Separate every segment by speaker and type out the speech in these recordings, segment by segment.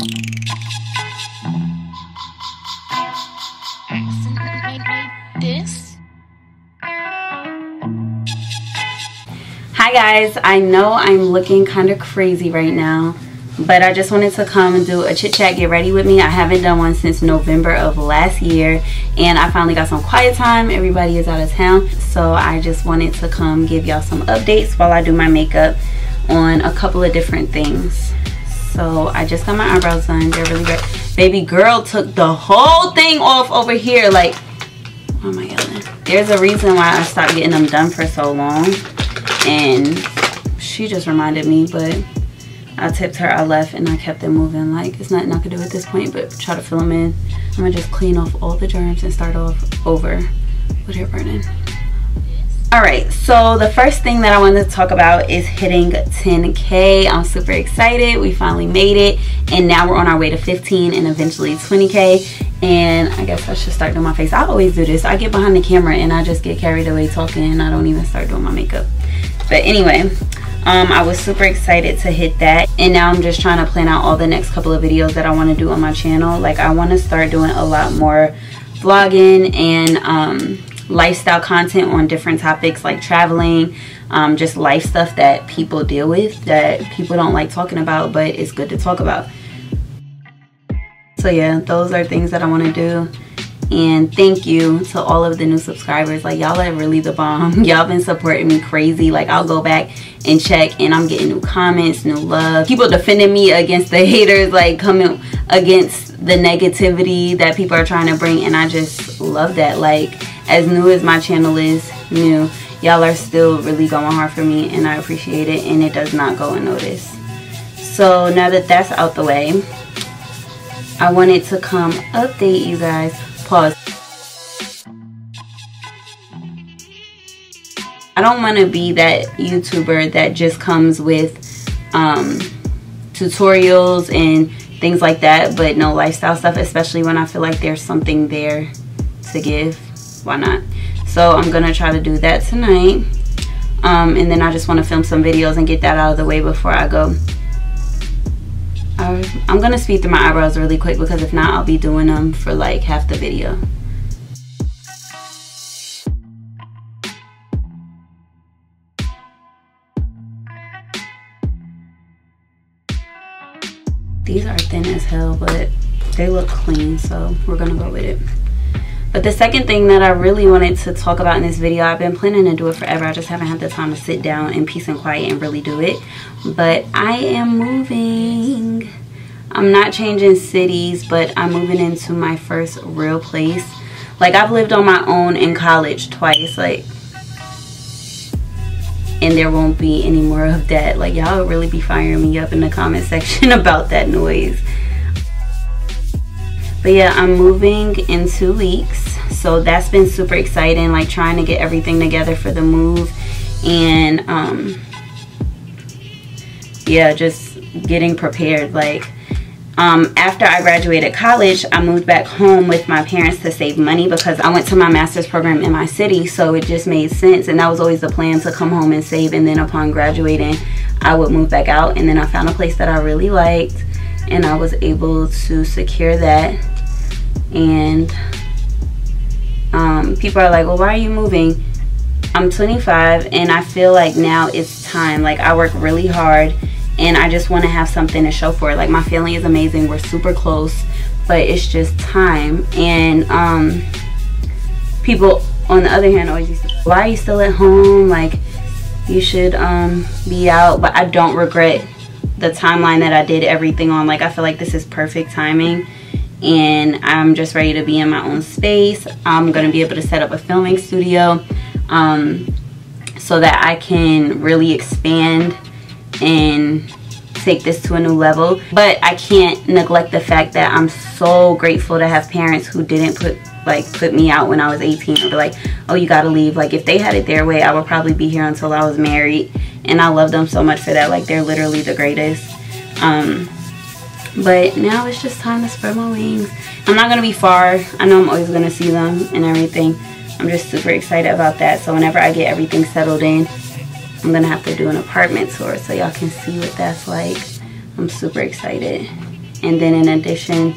Speaker 1: Hi guys, I know I'm looking kind of crazy right now, but I just wanted to come and do a chit chat get ready with me. I haven't done one since November of last year, and I finally got some quiet time. Everybody is out of town, so I just wanted to come give y'all some updates while I do my makeup on a couple of different things. So I just got my eyebrows done. They're really great. Baby girl took the whole thing off over here. Like, oh my god. There's a reason why I stopped getting them done for so long, and she just reminded me, but I tipped her, I left, and I kept them moving. Like, it's nothing I could do at this point but try to fill them in. I'm gonna just clean off all the germs and start off over with hair burning. Alright, so the first thing that I wanted to talk about is hitting 10K. I'm super excited. We finally made it, and now we're on our way to 15 and eventually 20K. And I guess I should start doing my face. I always do this. I get behind the camera and I just get carried away talking, and I don't even start doing my makeup. But anyway, I was super excited to hit that, and now I'm just trying to plan out all the next couple of videos that I want to do on my channel. Like, I want to start doing a lot more vlogging and lifestyle content on different topics like traveling, just life stuff that people deal with that people don't like talking about, but it's good to talk about. So yeah, those are things that I want to do. And thank you to all of the new subscribers. Like, y'all are really the bomb. Y'all been supporting me crazy. Like, I'll go back and check, and I'm getting new comments, new love, people defending me against the haters, like coming against the negativity that people are trying to bring, and I just love that. Like, as new as my channel is new, y'all are still really going hard for me, and I appreciate it, and it does not go unnoticed. So now that that's out the way, I wanted to come update you guys. Pause. I don't want to be that YouTuber that just comes with tutorials and things like that, but no lifestyle stuff, especially when I feel like there's something there to give. Why not? So I'm gonna try to do that tonight, and then I just want to film some videos and get that out of the way before I go. I'm gonna speed through my eyebrows really quick, because if not, I'll be doing them for like half the video. These are thin as hell, but they look clean, so we're gonna go with it. But the second thing that I really wanted to talk about in this video, I've been planning to do it forever, I just haven't had the time to sit down in peace and quiet and really do it. But I am moving. I'm not changing cities, but I'm moving into my first real place. Like, I've lived on my own in college twice, like, and there won't be any more of that. Like, y'all will really be firing me up in the comment section about that noise. But yeah, I'm moving in 2 weeks, so that's been super exciting, like trying to get everything together for the move, and yeah, just getting prepared. Like, after I graduated college, I moved back home with my parents to save money, because I went to my master's program in my city, so it just made sense, and that was always the plan, to come home and save, and then upon graduating I would move back out. And then I found a place that I really liked, and I was able to secure that. And people are like, well, why are you moving? I'm 25, and I feel like now it's time. Like, I work really hard, and I just want to have something to show for it. Like, my family is amazing, we're super close, but it's just time. And people on the other hand always used to say, why are you still at home? Like, you should be out. But I don't regret the timeline that I did everything on. Like, I feel like this is perfect timing, and I'm just ready to be in my own space. I'm gonna be able to set up a filming studio so that I can really expand and take this to a new level. But I can't neglect the fact that I'm so grateful to have parents who didn't put me out when I was 18 and be like, oh, you gotta leave. Like, if they had it their way, I would probably be here until I was married, and I love them so much for that. Like, they're literally the greatest. But now it's just time to spread my wings. I'm not gonna be far. I know I'm always gonna see them and everything. I'm just super excited about that. So whenever I get everything settled in, I'm gonna have to do an apartment tour so y'all can see what that's like. I'm super excited. And then in addition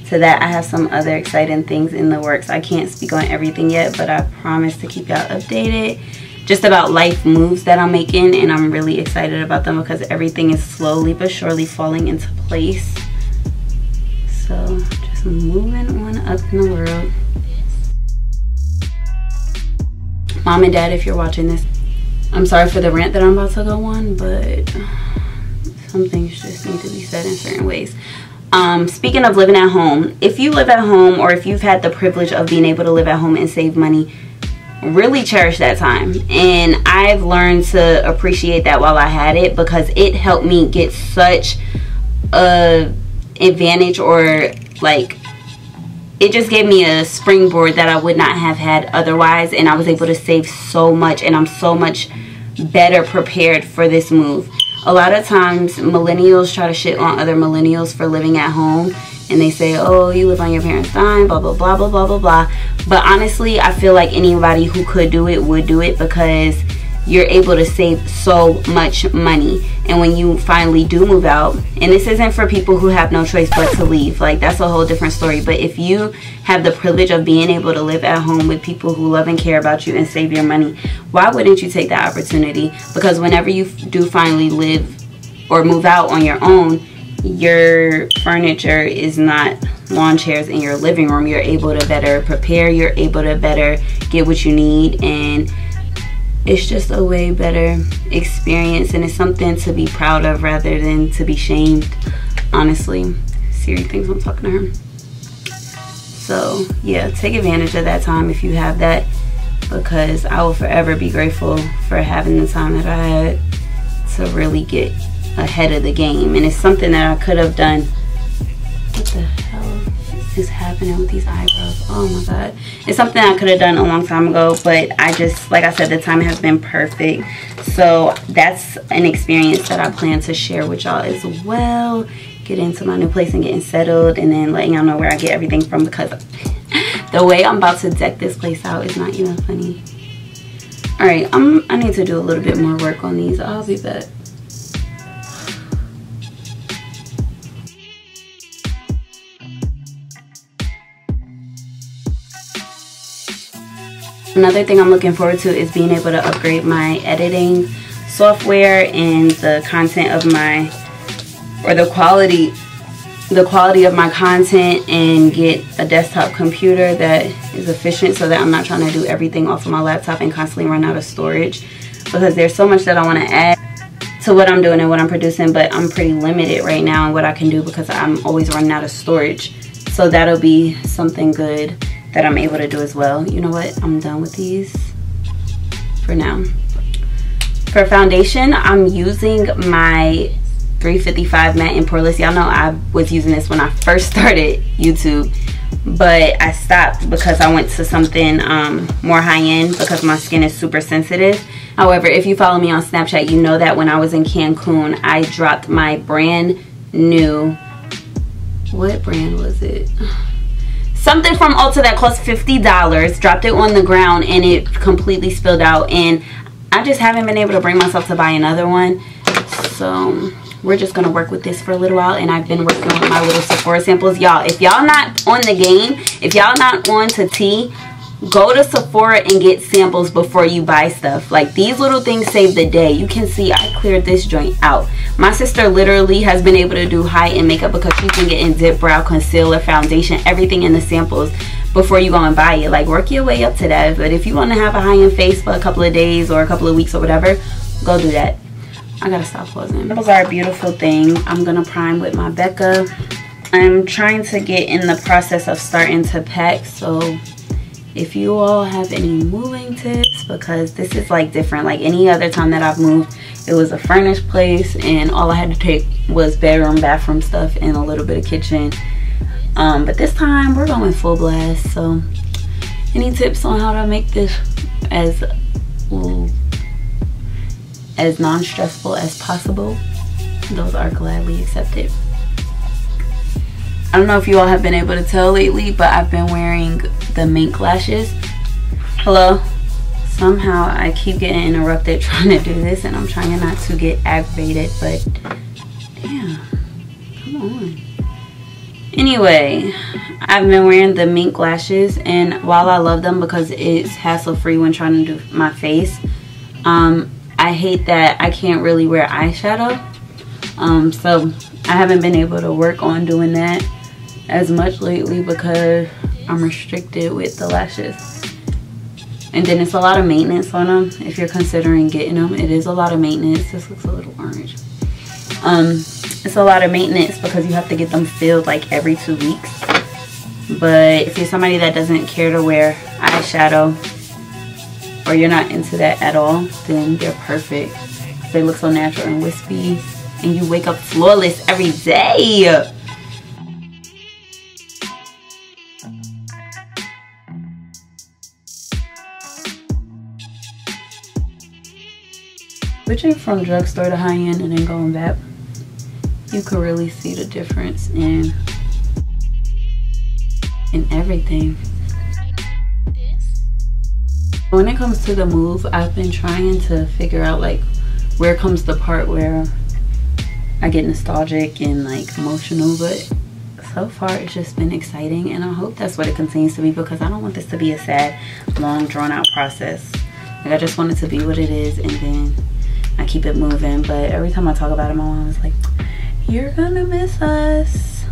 Speaker 1: to that, I have some other exciting things in the works. I can't speak on everything yet, but I promise to keep y'all updated just about life moves that I'm making, and I'm really excited about them because everything is slowly but surely falling into place. So just moving on up in the world. Mom and Dad, if you're watching this, I'm sorry for the rant that I'm about to go on, but some things just need to be said in certain ways. Speaking of living at home, if you live at home, or if you've had the privilege of being able to live at home and save money, really cherish that time. And I've learned to appreciate that while I had it, because it helped me get such a advantage, or like it just gave me a springboard that I would not have had otherwise. And I was able to save so much, and I'm so much better prepared for this move. A lot of times millennials try to shit on other millennials for living at home, and they say, oh, you live on your parents' dime, blah blah blah blah blah blah blah. But honestly, I feel like anybody who could do it would do it, because you're able to save so much money. And when you finally do move out, and this isn't for people who have no choice but to leave, like that's a whole different story, but if you have the privilege of being able to live at home with people who love and care about you and save your money, why wouldn't you take that opportunity? Because whenever you do finally live or move out on your own, your furniture is not lawn chairs in your living room. You're able to better prepare, you're able to better get what you need, and it's just a way better experience, and it's something to be proud of rather than to be shamed. Honestly, Siri thinks I'm talking to her. So yeah, take advantage of that time if you have that, because I will forever be grateful for having the time that I had to really get ahead of the game. And it's something that I could have done. What the hell is happening with these eyebrows? Oh my god. It's something I could have done a long time ago, but I just, like I said, the time has been perfect. So that's an experience that I plan to share with y'all as well. Get into my new place and getting settled, and then letting y'all know where I get everything from, because the way I'm about to deck this place out is not even funny. Alright, I need to do a little bit more work on these. I'll be back. Another thing I'm looking forward to is being able to upgrade my editing software and the content of my, or the quality of my content, and get a desktop computer that is efficient, so that I'm not trying to do everything off of my laptop and constantly run out of storage, because there's so much that I want to add to what I'm doing and what I'm producing, but I'm pretty limited right now in what I can do because I'm always running out of storage. So that'll be something good that I'm able to do as well. You know what? I'm done with these for now. For foundation, I'm using my 355 matte and poreless. Y'all know I was using this when I first started YouTube, but I stopped because I went to something more high-end, because my skin is super sensitive. However, if you follow me on Snapchat, you know that when I was in Cancun, I dropped my brand new, what brand was it? Something from Ulta that cost $50, dropped it on the ground, and it completely spilled out, and I just haven't been able to bring myself to buy another one. So we're just gonna work with this for a little while, and I've been working with my little Sephora samples. Y'all, if y'all not on the game, if y'all not on to tea, go to Sephora and get samples before you buy stuff. Like, these little things save the day. You can see I cleared this joint out. My sister literally has been able to do high-end makeup because she's been getting dip brow, concealer, foundation, everything in the samples before you go and buy it. Like, work your way up to that. But if you want to have a high-end face for a couple of days or a couple of weeks or whatever, go do that. I gotta stop pausing. Those are a beautiful thing. I'm gonna prime with my Becca. I'm trying to get in the process of starting to pack, so if you all have any moving tips, because this is like different. Like any other time that I've moved, it was a furnished place and all I had to take was bedroom, bathroom stuff, and a little bit of kitchen. But this time we're going full blast. So any tips on how to make this as non-stressful as possible, those are gladly accepted. I don't know if you all have been able to tell lately, but I've been wearing the Mink Lashes. Hello? Somehow I keep getting interrupted trying to do this, and I'm trying not to get aggravated, but damn, come on. Anyway, I've been wearing the Mink Lashes, and while I love them because it's hassle-free when trying to do my face, I hate that I can't really wear eyeshadow. So I haven't been able to work on doing that as much lately because I'm restricted with the lashes. And then it's a lot of maintenance on them. If you're considering getting them, it is a lot of maintenance. This looks a little orange. It's a lot of maintenance because you have to get them filled like every 2 weeks. But if you're somebody that doesn't care to wear eyeshadow, or you're not into that at all, then they're perfect. They look so natural and wispy, and you wake up flawless every day. Switching from drugstore to high-end and then going back, you can really see the difference in everything. When it comes to the move, I've been trying to figure out like where comes the part where I get nostalgic and like emotional, but so far it's just been exciting, and I hope that's what it continues to be because I don't want this to be a sad, long, drawn-out process. Like, I just want it to be what it is, and then I keep it moving. But every time I talk about it, my mom is like, "You're gonna miss us."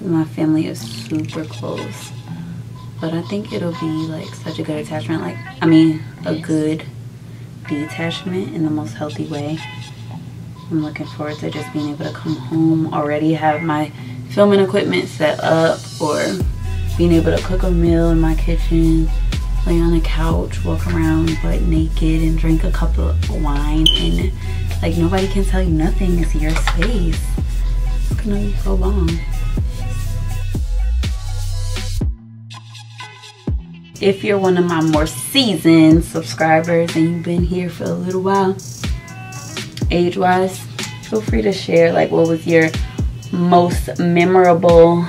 Speaker 1: My family is super close, but I think it'll be like such a good attachment. Like, I mean, a good detachment in the most healthy way. I'm looking forward to just being able to come home, already have my filming equipment set up, or being able to cook a meal in my kitchen, lay on the couch, walk around butt naked, and drink a cup of wine, and like nobody can tell you nothing. It's your space. It's gonna be so long. If you're one of my more seasoned subscribers and you've been here for a little while, age-wise, feel free to share like what was your most memorable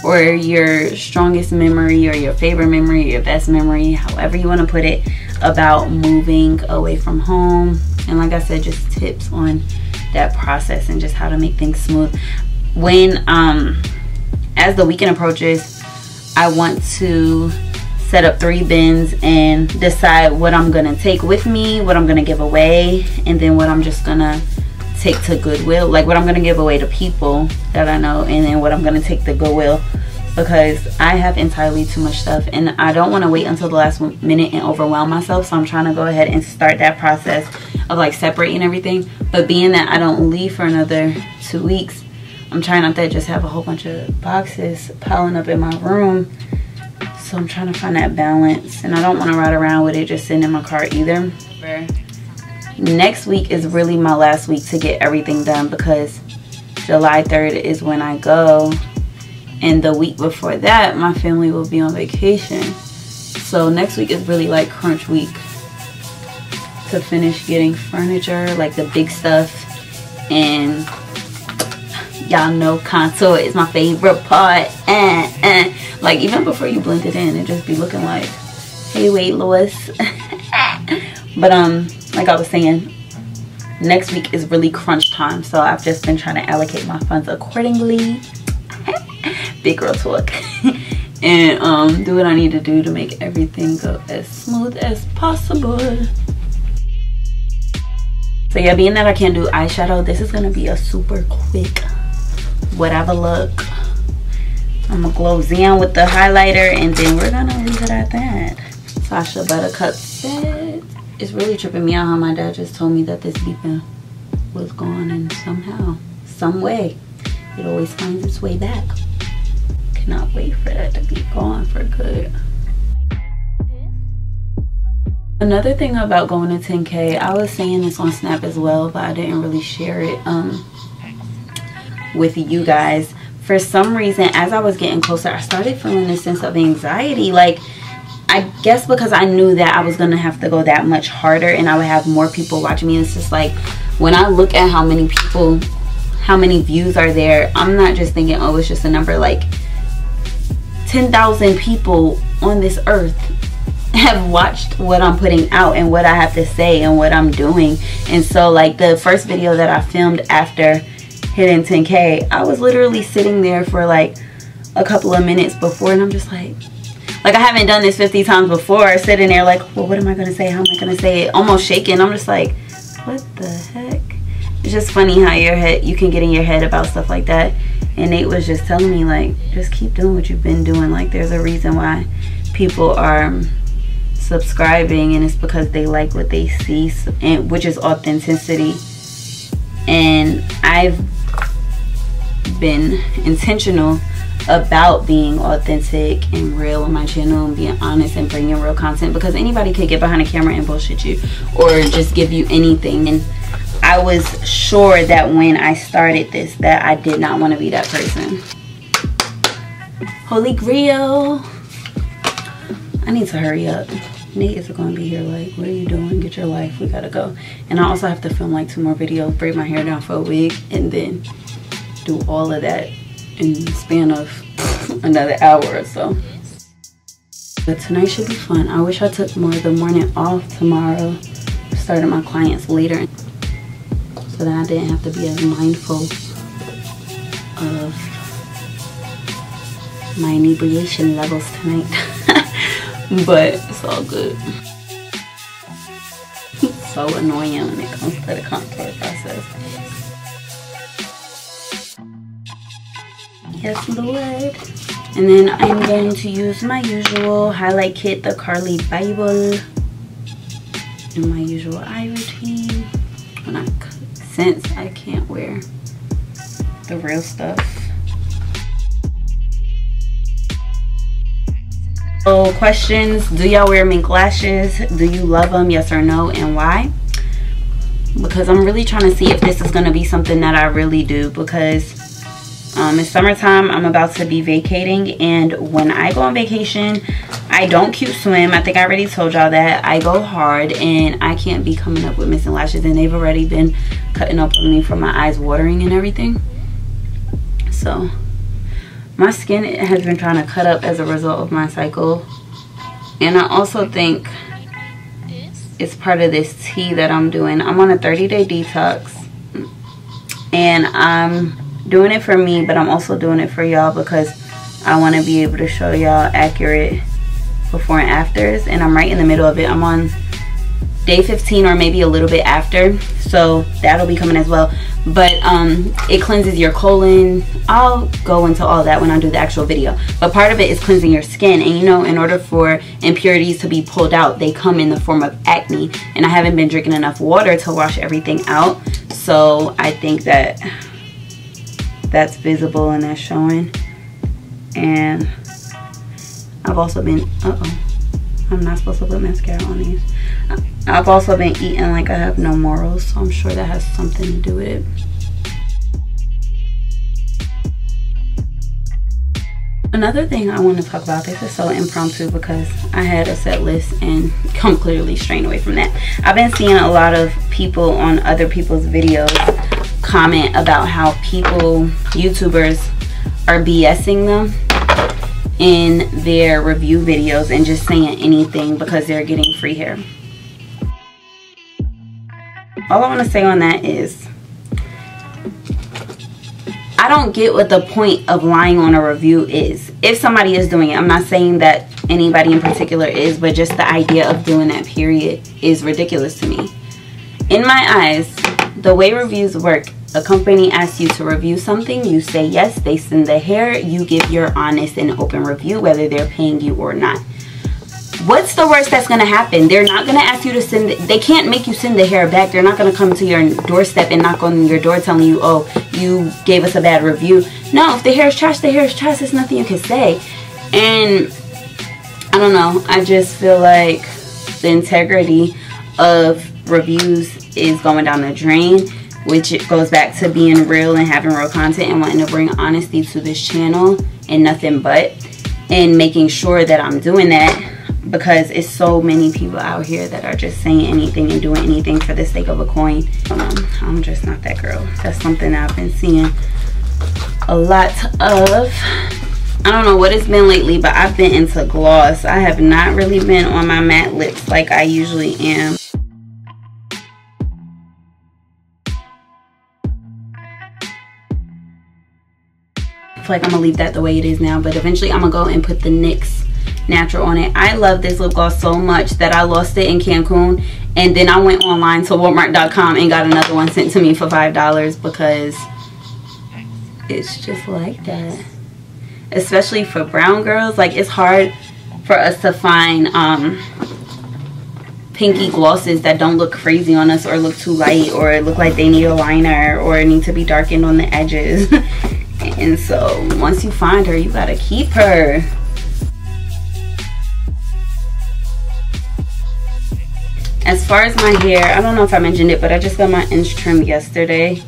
Speaker 1: or your strongest memory or your favorite memory or your best memory, however you want to put it, about moving away from home. And like I said, just tips on that process and just how to make things smooth. When as the weekend approaches, I want to set up 3 bins and decide what I'm gonna take with me, what I'm gonna give away, and then what I'm just gonna take to Goodwill. Like what I'm gonna give away to people that I know, and then what I'm gonna take to Goodwill, because I have entirely too much stuff and I don't want to wait until the last minute and overwhelm myself. So I'm trying to go ahead and start that process of like separating everything. But being that I don't leave for another 2 weeks, I'm trying not to just have a whole bunch of boxes piling up in my room. So I'm trying to find that balance, and I don't want to ride around with it just sitting in my car either. Next week is really my last week to get everything done because July 3rd is when I go, and the week before that my family will be on vacation. So next week is really like crunch week to finish getting furniture, like the big stuff. And y'all know contour is my favorite part. Like even before you blend it in, it just be looking like, hey, weight loss. But like I was saying, next week is really crunch time, so I've just been trying to allocate my funds accordingly. Big girl talk. And do what I need to do to make everything go as smooth as possible. So yeah, being that I can't do eyeshadow, this is gonna be a super quick whatever look. I'm gonna gloss in with the highlighter, and then we're gonna leave it at that. Sascha Buttercup said, it's really tripping me out how my dad just told me that this beeping was gone, and somehow, some way, it always finds its way back. Cannot wait for that to be gone for good. Another thing about going to 10K, I was saying this on Snap as well, but I didn't really share it with you guys. For some reason, as I was getting closer, I started feeling this sense of anxiety. Like, I guess because I knew that I was going to have to go that much harder and I would have more people watching me. It's just like, when I look at how many people, how many views are there, I'm not just thinking, oh, it's just a number. Like, 10,000 people on this earth have watched what I'm putting out and what I have to say and what I'm doing. And so like the first video that I filmed after hitting 10K, I was literally sitting there for like a couple of minutes before, and I'm just like I haven't done this 50 times before, sitting there like, well, what am I gonna say? How am I gonna say it? Almost shaking. I'm just like, what the heck? It's just funny how you can get in your head about stuff like that. And Nate was just telling me, like, just keep doing what you've been doing. Like, there's a reason why people are subscribing, and it's because they like what they see, and which is authenticity. And I've been intentional about being authentic and real on my channel and being honest and bringing real content, because anybody could get behind a camera and bullshit you or just give you anything. And I was sure that when I started this that I did not want to be that person. Holy Grail. I need to hurry up. Nate is going to be here like, what are you doing? Get your life. We gotta go. And I also have to film like 2 more videos, braid my hair down for a wig, and then do all of that in the span of another hour or so. But tonight should be fun. I wish I took more of the morning off tomorrow. Started my clients later, so that I didn't have to be as mindful of my inebriation levels tonight. But it's all good. It's so annoying when it comes to the contour process. Yes, Lord. And then I'm going to use my usual highlight kit, the Carli Bybel, in my usual eye routine. Since I can't wear the real stuff. So, questions: do y'all wear mink lashes? Do you love them? Yes or no, and why? Because I'm really trying to see if this is going to be something that I really do, because it's summertime. I'm about to be vacating, and when I go on vacation, I don't cute swim. I think I already told y'all that. I go hard, and I can't be coming up with missing lashes, and they've already been cutting up on me from my eyes watering and everything. So my skin has been trying to cut up as a result of my cycle, and I also think it's part of this tea that I'm doing. I'm on a 30-day detox, and I'm doing it for me, but I'm also doing it for y'all because I want to be able to show y'all accurate before and afters. And I'm right in the middle of it. I'm on day 15 or maybe a little bit after, so that'll be coming as well. But it cleanses your colon. I'll go into all that when I do the actual video, but part of it is cleansing your skin. And you know, in order for impurities to be pulled out, they come in the form of acne, and I haven't been drinking enough water to wash everything out. So I think that that's visible and that's showing. And I've also been, I'm not supposed to put mascara on these. I've also been eating like I have no morals, so I'm sure that has something to do with it. Another thing I want to talk about, this is so impromptu because I had a set list and completely straying away from that. I've been seeing a lot of people on other people's videos comment about how YouTubers are BSing them in their review videos and just saying anything because they're getting free hair. All I want to say on that is, I don't get what the point of lying on a review is. If somebody is doing it, I'm not saying that anybody in particular is, but just the idea of doing that period is ridiculous to me. In my eyes, the way reviews work, a company asks you to review something, you say yes, they send the hair, you give your honest and open review, whether they're paying you or not. What's the worst that's going to happen? They're not going to ask you to send it. They can't make you send the hair back. They're not going to come to your doorstep and knock on your door telling you, oh, you gave us a bad review. No, if the hair is trash, the hair is trash. There's nothing you can say. And I don't know. I just feel like the integrity of reviews is going down the drain, which it goes back to being real and having real content and wanting to bring honesty to this channel and nothing but, and making sure that I'm doing that. Because it's so many people out here that are just saying anything and doing anything for the sake of a coin. I'm just not that girl. That's something I've been seeing a lot of. I don't know what it's been lately, but I've been into gloss. I have not really been on my matte lips like I usually am. feel like I'm gonna leave that the way it is now, but eventually I'm gonna go and put the NYX Natural on it. I love this lip gloss so much that I lost it in Cancun, and then I went online to Walmart.com and got another one sent to me for $5 because it's just like that. Especially for brown girls, like it's hard for us to find pinky glosses that don't look crazy on us or look too light or look like they need a liner or need to be darkened on the edges. And so once you find her, you gotta keep her. As far as my hair, I don't know if I mentioned it, but I just got my inch trim yesterday.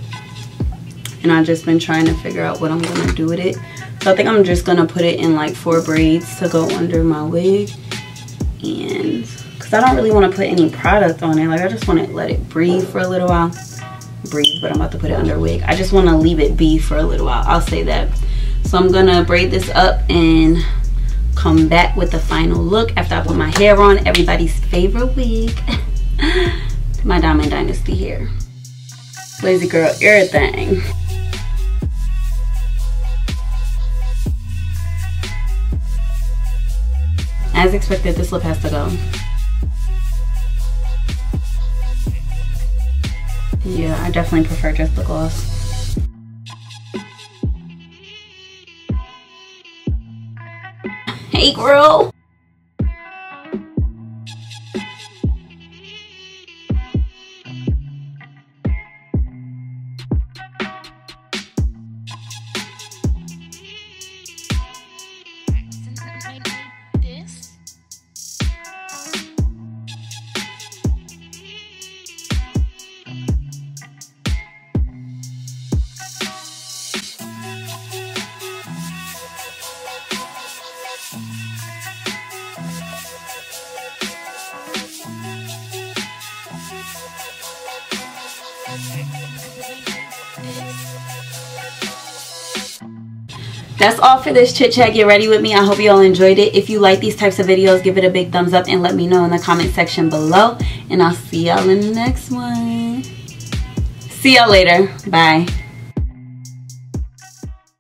Speaker 1: And I've just been trying to figure out what I'm going to do with it. So I think I'm just going to put it in like 4 braids to go under my wig. And because I don't really want to put any product on it. Like I just want to let it breathe for a little while. Breathe, but I'm about to put it under a wig. I just want to leave it be for a little while. I'll say that. So I'm going to braid this up and come back with the final look after I put my hair on. Everybody's favorite wig. My Diamond Dynasty hair. Lazy girl, everything. As expected, this lip has to go. Yeah, I definitely prefer just the gloss. Hey girl! That's all for this chit chat. Get ready with me. I hope you all enjoyed it. If you like these types of videos, give it a big thumbs up and let me know in the comment section below. And I'll see y'all in the next one. See y'all later. Bye.